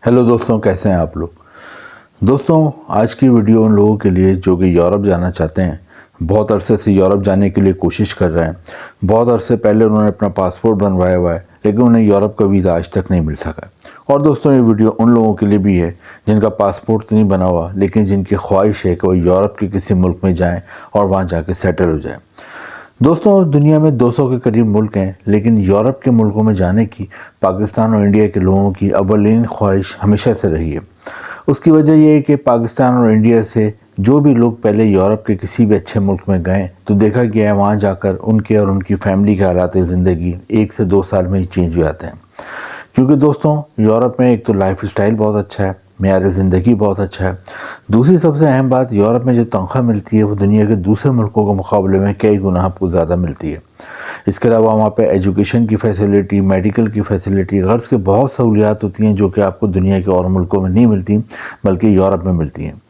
Hello दोस्तों, कैसे हैं आप लोग। दोस्तों, आज की वीडियो उन लोगों के लिए जो कि यूरोप जाना चाहते हैं, बहुत अरसे से यूरोप जाने के लिए कोशिश कर रहे हैं। बहुत अरसे पहले उन्होंने अपना पासपोर्ट बनवाया हुआ है, लेकिन उन्हें यूरोप का वीज़ा आज तक नहीं मिल सका। और दोस्तों, ये वीडियो उन लोगों के लिए भी है जिनका पासपोर्ट तो नहीं बना हुआ, लेकिन जिनकी ख्वाहिश है कि वो यूरोप के किसी मुल्क में जाएँ और वहाँ जाके सेटल हो जाएँ। दोस्तों, दुनिया में 200 के करीब मुल्क हैं, लेकिन यूरोप के मुल्कों में जाने की पाकिस्तान और इंडिया के लोगों की अव्वलीन ख्वाहिश हमेशा से रही है। उसकी वजह यह है कि पाकिस्तान और इंडिया से जो भी लोग पहले यूरोप के किसी भी अच्छे मुल्क में गए तो देखा गया है वहाँ जाकर उनके और उनकी फैमिली के हालात ज़िंदगी 1 से 2 साल में ही चेंज हो जाते हैं। क्योंकि दोस्तों, यूरोप में एक तो लाइफ स्टाइल बहुत अच्छा है, मेयार ज़िंदगी बहुत अच्छा है। दूसरी सबसे अहम बात, यूरोप में जो तनख्वाह मिलती है वो दुनिया के दूसरे मुल्कों के मुकाबले में कई गुना आपको ज़्यादा मिलती है। इसके अलावा वहाँ पे एजुकेशन की फ़ैसिलिटी, मेडिकल की फ़ैसिलिटी, गर्ज़ की बहुत सहूलियात होती हैं जो कि आपको दुनिया के और मुल्कों में नहीं मिलती, बल्कि यूरोप में मिलती हैं।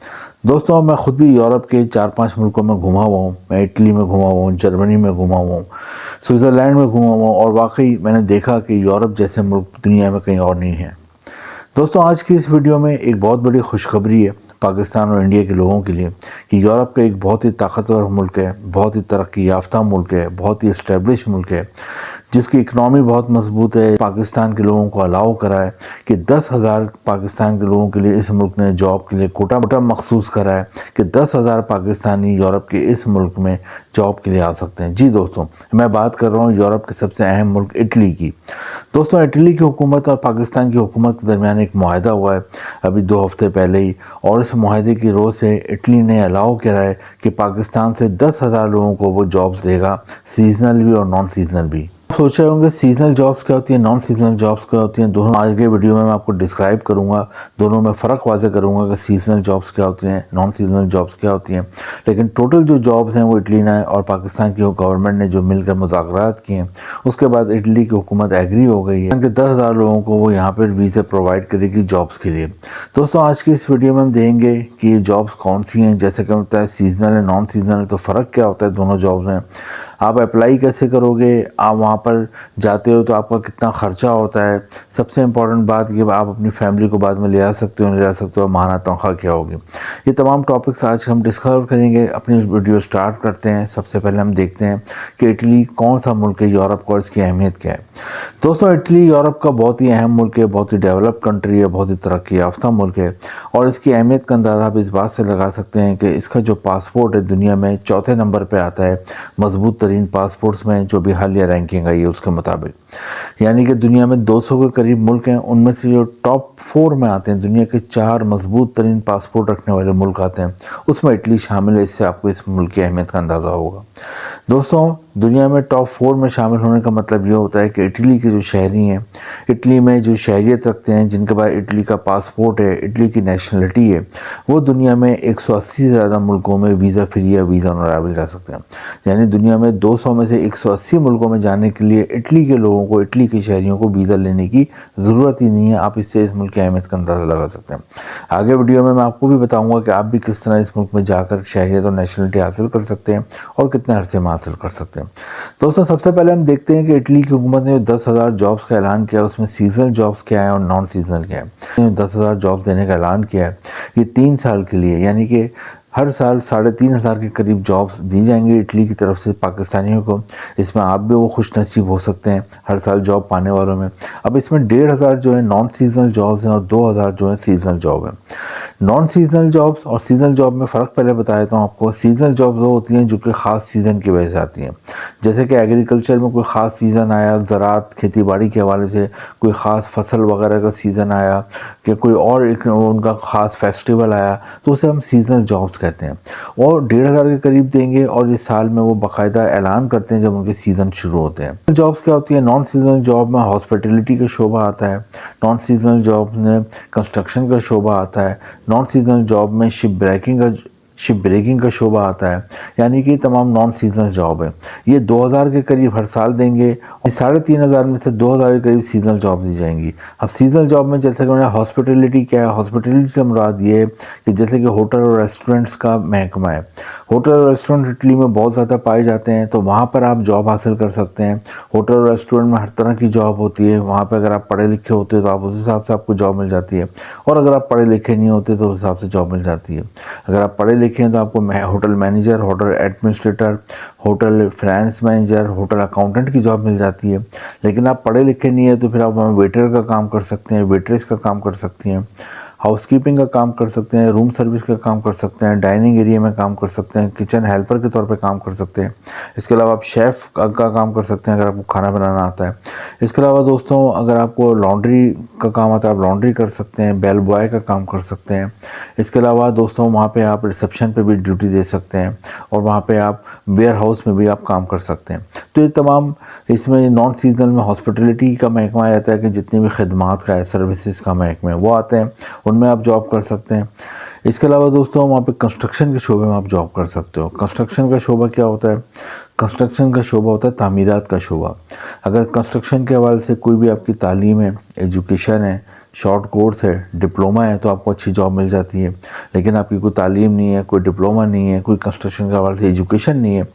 दोस्तों, मैं ख़ुद भी यूरोप के 4-5 मुल्कों में घुमा हुआ हूँ। मैं इटली में घुमा हुआ हूँ, जर्मनी में घुमा हुआ हूँ, स्विट्ज़रलैंड में घुमा हुआ हूँ, और वाकई मैंने देखा कि यूरोप जैसे मुल्क दुनिया में कहीं और नहीं है। दोस्तों, आज की इस वीडियो में एक बहुत बड़ी खुशखबरी है पाकिस्तान और इंडिया के लोगों के लिए कि यूरोप का एक बहुत ही ताकतवर मुल्क है, बहुत ही तरक्की याफ्ता मुल्क है, बहुत ही इस्टेब्लिश मुल्क है, जिसकी इकनॉमी बहुत मजबूत है। पाकिस्तान के लोगों को अलाउ करा है कि 10,000 पाकिस्तान के लोगों के लिए इस मुल्क ने जॉब के लिए कोटा मखसूस करा है कि 10,000 पाकिस्तानी यूरोप के इस मुल्क में जॉब के लिए आ सकते हैं। जी दोस्तों, मैं बात कर रहा हूँ यूरोप के सबसे अहम मुल्क इटली की। दोस्तों, इटली की हुकूमत और पाकिस्तान की हुकूमत के दरमियान एक मुआहदा हुआ है अभी 2 हफ्ते पहले ही, और इस मुआहदे की रोज़ से इटली ने अलाउ करा है कि पाकिस्तान से 10,000 लोगों को वो जॉब्स देगा, सीजनल भी और नॉन सीजनल भी। सोच रहे होंगे सीजनल जॉब्स क्या होती है, नॉन सीजनल जॉब्स क्या होती हैं। दोनों आज के वीडियो में मैं आपको डिस्क्राइब करूंगा, दोनों में फ़र्क वाज़े करूंगा कि सीजनल जॉब्स क्या होती हैं, नॉन सीजनल जॉब्स क्या होती हैं। लेकिन टोटल जो जॉब्स हैं वो इटली ने और पाकिस्तान की गवर्नमेंट ने जो मिलकर मुज़ाकरात किए हैं, उसके बाद इटली की हुकूमत एग्री हो गई है कि 10,000 लोगों को वो यहाँ पर वीज़ा प्रोवाइड करेगी जॉब्स के लिए। दोस्तों, आज की इस वीडियो में हम देखेंगे कि ये जॉब्स कौन सी हैं, जैसे कि होता है सीजनल है, नॉन सीजनल है, तो फ़र्क क्या होता है दोनों जॉब्स में, आप अप्लाई कैसे करोगे, आप वहाँ पर जाते हो तो आपका कितना ख़र्चा होता है, सबसे इम्पॉर्टेंट बात कि आप अपनी फैमिली को बाद में ले आ सकते हो, नहीं ले आ सकते हो, माहाना तनख्वाह क्या होगी। ये तमाम टॉपिक्स आज हम डिस्कवर करेंगे। अपनी वीडियो स्टार्ट करते हैं। सबसे पहले हम देखते हैं कि इटली कौन सा मुल्क है यूरोप का और इसकी अहमियत क्या है। दोस्तों, इटली यूरोप का बहुत ही अहम मुल्क है, बहुत ही डेवलप्ड कंट्री है, बहुत ही तरक्की याफ्ता मुल्क है, और इसकी अहमियत का अंदाज़ा आप इस बात से लगा सकते हैं कि इसका जो पासपोर्ट है दुनिया में 4थे नंबर पर आता है मजबूत तरीन पासपोर्ट्स में, जो भी हालिया रैंकिंग आई है उसके मुताबिक। यानी कि दुनिया में 200 के करीब मुल्क हैं, उनमें से जो टॉप 4 में आते हैं, दुनिया के 4 मजबूत तरीन पासपोर्ट रखने वाले मुल्क आते हैं, उसमें इटली शामिल है। इससे आपको इस मुल्क की अहमियत का अंदाज़ा होगा। दोस्तों, दुनिया में टॉप 4 में शामिल होने का मतलब ये होता है कि इटली के जो शहरी हैं, इटली में जो शहरियत रखते हैं, जिनके पास इटली का पासपोर्ट है, इटली की नेशनलिटी है, वो दुनिया में 180 से ज़्यादा मुल्कों में वीज़ा फ्री या वीज़ा ऑन अराइवल जा सकते हैं। यानी दुनिया में 200 में से 180 मुल्कों में जाने के लिए इटली के लोगों को, इटली के शहरियों को वीज़ा लेने की ज़रूरत ही नहीं है। आप इससे इस मुल्क की अहमियत का अंदाज़ा लगा सकते हैं। आगे वीडियो में मैं आपको भी बताऊँगा कि आप भी किस तरह इस मुल्क में जाकर शहरियत और नेशनलिटी हासिल कर सकते हैं और कितने अरसे में हासिल कर सकते हैं। दोस्तों, सबसे पहले हम देखते हैं कि इटली की हुकूमत ने 10,000 जॉब्स का ऐलान किया, उसमें सीजनल जॉब्स क्या है और नॉन सीजनल क्या है। 10,000 जॉब्स देने का ऐलान किया है, ये 3 साल के लिए, यानी कि हर साल 3,500 के करीब जॉब्स दी जाएंगी इटली की तरफ से पाकिस्तानियों को। इसमें आप भी वो खुश नसीब हो सकते हैं हर साल जॉब पाने वालों में। अब इसमें 1,500 जो है नॉन सीजनल जॉब्स हैं और 2,000 जो है सीजनल जॉब है। नॉन सीजनल जॉब्स और सीजनल जॉब में फ़र्क पहले बताया था आपको। सीजनल जॉब्स वो होती हैं जो कि ख़ास सीज़न की वजह से आती हैं, जैसे कि एग्रीकल्चर में कोई ख़ास सीज़न आया, ज़राअत खेती बाड़ी के हवाले से कोई ख़ास फसल वगैरह का सीज़न आया, कि कोई और उनका ख़ास फेस्टिवल आया, तो उसे हम सीजनल जॉब्स कहते हैं। और 1,500 के करीब देंगे, और इस साल में वो बाकायदा ऐलान करते हैं जब उनके सीज़न शुरू होते हैं। जॉब्स क्या होती है? नॉन सीजनल जॉब में हॉस्पिटलिटी का शोबा आता है, नॉन सीजनल जॉब में कंस्ट्रक्शन का शोबा आता है, नॉन सीजनल जॉब में शिप ब्रेकिंग का शिप ब्रेकिंग का शोबा आता है, यानी कि तमाम नॉन सीजनल जॉब है। ये 2000 के करीब हर साल देंगे। 3500 में से 2000 के करीब सीजनल जॉब दी जाएंगी। अब सीजनल जॉब में जैसे कि हॉस्पिटलिटी क्या है, हॉस्पिटलिटी से मुराद ये है कि जैसे कि होटल और रेस्टोरेंट्स का महकमा है। होटल और रेस्टोरेंट इटली में बहुत ज़्यादा पाए जाते हैं, तो वहाँ पर आप जॉब हासिल कर सकते हैं। होटल और रेस्टोरेंट में हर तरह की जॉब होती है। वहाँ पर अगर आप पढ़े लिखे होते हैं तो आप उस हिसाब से आपको जॉब मिल जाती है, और अगर आप पढ़े लिखे नहीं होते तो उस हिसाब से जॉब मिल जाती है। अगर आप पढ़े लिखे हैं तो आपको hotel manager, hotel administrator, hotel finance manager, hotel accountant की जॉब मिल जाती है। लेकिन आप पढ़े लिखे नहीं है तो फिर आप वेटर का काम कर सकते हैं, वेट्रेस का काम कर सकती हैं, हाउसकीपिंग का काम कर सकते हैं, रूम सर्विस का काम कर सकते हैं, डाइनिंग एरिया में काम कर सकते हैं, किचन हेल्पर के तौर पे काम कर सकते हैं। इसके अलावा आप शेफ़ का काम कर सकते हैं अगर आपको खाना बनाना आता है। इसके अलावा दोस्तों अगर आपको लॉन्ड्री का काम आता है आप लॉन्ड्री कर सकते हैं, बेल बॉय का काम कर सकते हैं। इसके अलावा दोस्तों वहाँ पे आप रिसेप्शन पे भी ड्यूटी दे सकते हैं, और वहाँ पे आप वेयर हाउस में भी आप काम कर सकते हैं। तो ये तमाम इसमें नॉन सीजनल में हॉस्पिटलिटी का महकमा आ जाता है कि जितनी भी खदमात का है, सर्विसेज का महकमा है वो आते हैं, उनमें आप जॉब कर सकते हैं। इसके अलावा दोस्तों वहाँ पे कंस्ट्रक्शन के शोबे में आप जॉब कर सकते हो। कंस्ट्रक्शन का शोबा क्या होता है? कंस्ट्रक्शन का शोबा होता है तामीरात का शोबा। अगर कंस्ट्रक्शन के हवाले से कोई भी आपकी तालीम है, एजुकेशन है, शॉर्ट कोर्स है, डिप्लोमा है, तो आपको अच्छी जॉब मिल जाती है। लेकिन आपकी कोई तालीम नहीं है, कोई डिप्लोमा नहीं है, कोई कंस्ट्रक्शन के हवाले से एजुकेशन नहीं है,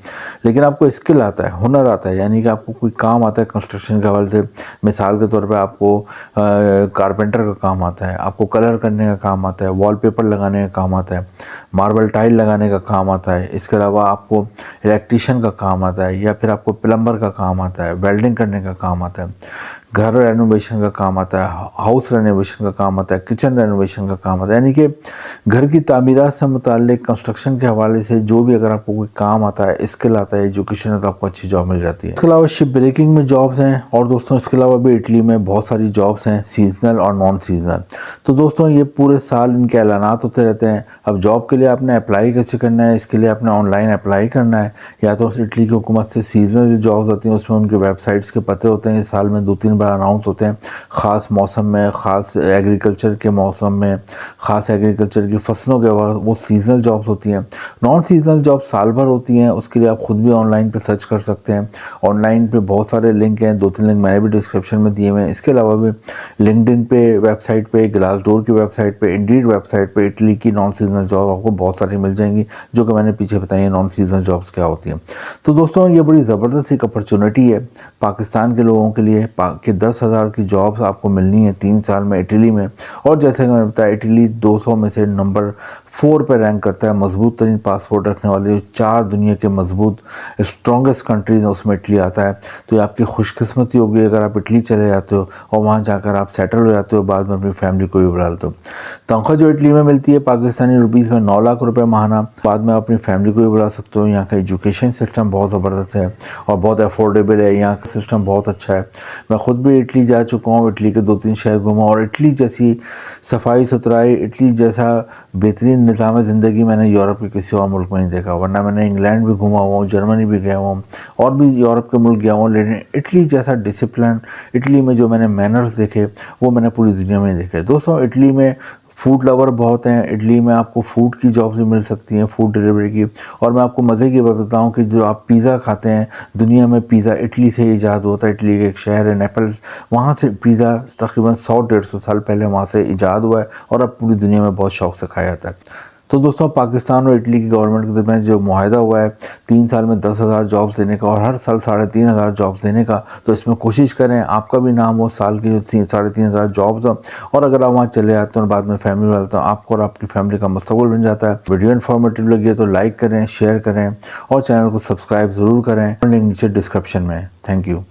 लेकिन आपको स्किल आता है, हुनर आता है, यानी कि आपको कोई काम आता है कंस्ट्रक्शन के हवाले से। मिसाल के तौर पे आपको कारपेंटर का काम आता है, आपको कलर करने का काम आता है, वॉलपेपर लगाने का काम आता है, मार्बल टाइल लगाने का काम आता है। इसके अलावा आपको इलेक्ट्रीशियन का काम आता है, या फिर आपको प्लम्बर का काम आता है, वेल्डिंग करने का काम आता है, घर रेनोवेशन का काम आता है, हाउस रेनोवेशन का काम आता है, किचन रेनोवेशन का काम आता है। यानी कि घर की तामीरात से मुताल्लिक कंस्ट्रक्शन के हवाले से जो भी अगर आपको कोई काम आता है, स्किल आता है, एजुकेशन है, तो आपको अच्छी जॉब मिल जाती है। इसके अलावा शिप ब्रेकिंग में जॉब्स हैं, और दोस्तों इसके अलावा भी इटली में बहुत सारी जॉब्स हैं, सीजनल और नॉन सीजनल। तो दोस्तों ये पूरे साल इनके ऐलानात होते रहते हैं। अब जॉब के लिए आपने अप्लाई कैसे करना है, इसके लिए आपने ऑनलाइन अप्लाई करना है, या तो इटली की हुकूमत से सीजनल जो जॉब्स आती हैं उसमें उनके वेबसाइट्स के पते होते हैं, इस साल में 2-3 बार अनाउंस होते हैं, ख़ास मौसम में, ख़ास एग्रीकल्चर के मौसम में, ख़ास एग्रीकल्चर की फसलों के वक्त वो सीजनल जॉब्स होती हैं। नॉन सीजनल जॉब साल भर होती हैं, उसके लिए आप ख़ुद भी ऑनलाइन पे सर्च कर सकते हैं। ऑनलाइन पे बहुत सारे लिंक हैं, 2-3 लिंक मैंने भी डिस्क्रिप्शन में दिए हुए हैं। इसके अलावा भी लिंक्डइन पे वेबसाइट पे, ग्लासडोर की वेबसाइट पे, इंडीड वेबसाइट पे इटली की नॉन सीजनल जॉब आपको बहुत सारी मिल जाएंगी, जो कि मैंने पीछे बताई है नॉन सीजनल जॉब्स क्या होती हैं। तो दोस्तों ये बड़ी ज़बरदस्त एक अपॉर्चुनिटी है पाकिस्तान के लोगों के लिए कि 10,000 की जॉब्स आपको मिलनी है 3 साल में इटली में। और जैसे कि मैंने बताया इटली 200 में से नंबर 4 पर रैंक करता है मजबूत तरीन पासपोर्ट रखने वाले, जो 4 दुनिया के मजबूत स्ट्रॉन्गेस्ट कंट्रीज़ हैं उसमें इटली आता है। तो ये आपकी खुशकिस्मती होगी अगर आप इटली चले जाते हो और वहाँ जाकर आप सेटल हो जाते हो, बाद में अपनी फैमिली को भी बुला लेते हो। तनख्वाह जो इटली में मिलती है पाकिस्तानी रुपीज़ में 9 लाख रुपये माहाना, बाद में अपनी फैमिली को भी बुला सकते हो। यहाँ का एजुकेशन सिस्टम बहुत ज़बरदस्त है और बहुत अफोर्डेबल है, यहाँ का सिस्टम बहुत अच्छा है। मैं ख़ुद भी इटली जा चुका हूँ, इटली के 2-3 शहर घूमा, और इटली जैसी सफाई सुथराई, इटली जैसा बेहतरीन निज़ाम ज़िंदगी मैंने यूरोप के किसी और मुल्क में नहीं देखा। वरना मैंने इंग्लैंड भी घूमा हुआ हूँ, जर्मनी भी गया हुआ हूँ, और भी यूरोप के मुल्क गया हूँ, लेकिन इटली जैसा डिसिप्लिन, इटली में जो मैंने मैनर्स देखे वो मैंने पूरी दुनिया में नहीं देखे। दोस्तों इटली में फूड लवर बहुत हैं, इटली में आपको फूड की जॉब्स भी मिल सकती हैं, फूड डिलीवरी की। और मैं आपको मज़े की बात बताऊँ कि जो आप पिज़्ज़ा खाते हैं, दुनिया में पिज़्ज़ा इटली से ईजाद होता है। इटली के एक शहर है नेपल्स, वहाँ से पिज़्ज़ा तकरीबन 100-150 साल पहले वहाँ से ईजाद हुआ है, और अब पूरी दुनिया में बहुत शौक़ से खाया जाता है। तो दोस्तों पाकिस्तान और इटली की गवर्नमेंट के दरमियान जो मुआहदा हुआ है 3 साल में 10,000 जॉब्स देने का और हर साल 3,500 जॉब्स देने का, तो इसमें कोशिश करें आपका भी नाम हो, साल की 3,500 जॉब्स हो, और अगर आप वहाँ चले जाते हैं और बाद में फैमिली वाले, तो आपको और आपकी फैमिली का मुस्तकबिल बन जाता है। वीडियो इन्फॉर्मेटिव लगी है तो लाइक करें, शेयर करें, और चैनल को सब्सक्राइब ज़रूर करें। लिंक नीचे डिस्क्रिप्शन में। Thank you.